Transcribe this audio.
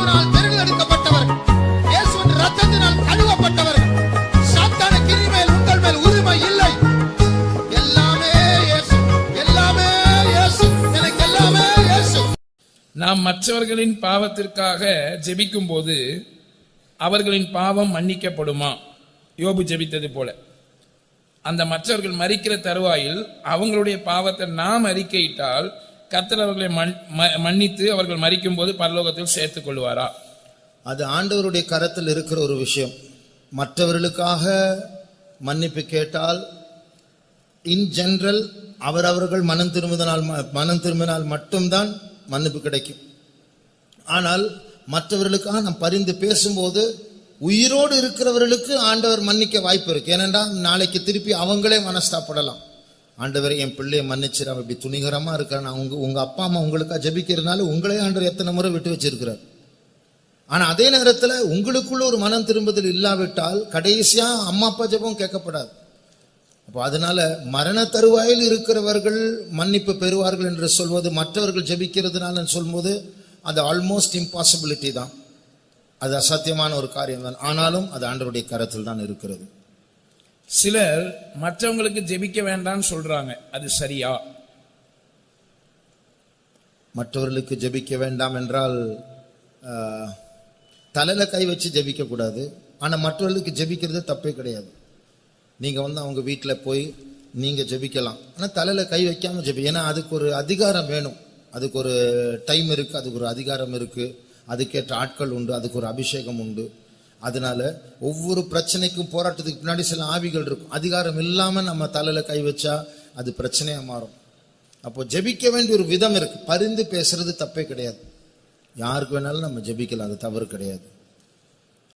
கிறிஸ்துவினால் தெரிந்தெடுக்கப்பட்டவர்கள், இயேசுவின் இரத்தத்தினால் கழுவப்பட்டவர்கள். சாத்தானுக்கு இனிமேல் உங்கள் மேல் உரிமை இல்லை. எல்லாமே இயேசு, எல்லாமே இயேசு, எனக்கு எல்லாமே இயேசு. நாம் மற்றவர்களின் பாவத்திற்காக ஜெபிக்கும் போது அவர்களின் பாவம் மன்னிக்கப்படுமா? யோபு ஜெபித்தது போல. அந்த மற்றவர்கள் மரிக்கிற தருவாயில் அவங்களுடைய பாவத்தை நாம் அறிக்கையிட்டால் கர்த்தர் அவர்களை மன்னித்து அவர்கள் மரிக்கும் போது பரலோகத்தில் சேர்த்துக் கொள்வாரா? அது ஆண்டவருடைய கரத்தில் இருக்கிற ஒரு விஷயம். மற்றவர்களுக்காக மன்னிப்பு கேட்டால் இன் ஜெனரல் அவர்கள் மனம் திரும்பினால் மட்டும்தான் மன்னிப்பு கிடைக்கும். ஆனால் மற்றவர்களுக்காக நாம் பரிந்து பேசும்போது உயிரோடு இருக்கிறவர்களுக்கு ஆண்டவர் மன்னிக்க வாய்ப்பு இருக்கு. ஏனென்றால் நாளைக்கு திருப்பி அவங்களே மனஸ்தாப்படலாம். ஆண்டவர் என் பிள்ளையை மன்னிச்சிரு, அவன் இப்படி துணிகரமா இருக்கிறான், உங்க அப்பா அம்மா உங்களுக்காக ஜெபிக்கிறதுனால உங்களே ஆண்டவர் எத்தனை முறை விட்டு வச்சிருக்கிறார். ஆனா அதே நேரத்துல உங்களுக்குள்ள ஒரு மனம் திரும்புதல் இல்லாவிட்டால் கடைசியா அம்மா அப்பா ஜெபம் கேட்கப்படாது. அப்போ அதனால மரண தருவாயில் இருக்கிறவர்கள் மன்னிப்பு பெறுவார்கள் என்று சொல்வது, மற்றவர்கள் ஜெபிக்கிறதுனால சொல்லும்போது அது ஆல்மோஸ்ட் இம்பாசிபிலிட்டி தான். அது அசாத்தியமான ஒரு காரியம் தான். ஆனாலும் அது ஆண்டவருடைய கரத்தில் தான் இருக்கிறது. சிலர் மற்றவங்களுக்கு ஜெபிக்க வேண்டாம்னு சொல்றாங்க, அது சரியா? மற்றவர்களுக்கு ஜெபிக்க வேண்டாம் என்றால் தலையில கை வச்சு ஜெபிக்க கூடாது. ஆனா மற்றவர்களுக்கு ஜெபிக்கிறது தப்பே கிடையாது. நீங்க அவங்க வீட்டில் போய் நீங்க ஜெபிக்கலாம். ஆனா தலையில கை வைக்காம ஜெபி. ஏன்னா அதுக்கு ஒரு அதிகாரம் வேணும், அதுக்கு ஒரு டைம் இருக்கு, அதுக்கு ஒரு அதிகாரம் இருக்கு, அதுக்கேற்ற ஆட்கள் உண்டு, அதுக்கு ஒரு அபிஷேகம் உண்டு. அதனால ஒவ்வொரு பிரச்சனைக்கும் போராட்டத்துக்கு பின்னாடி சில ஆவிகள் இருக்கும். அதிகாரம் இல்லாம நம்ம தலையில கை வச்சா அது பிரச்சனையா மாறும். அப்போ ஜெபிக்க வேண்டிய ஒரு விதம் இருக்கு. பரிந்து பேசுறது தப்பே கிடையாது. யாருக்கு வேணாலும் நம்ம ஜெபிக்கலாம், அது தவறு கிடையாது.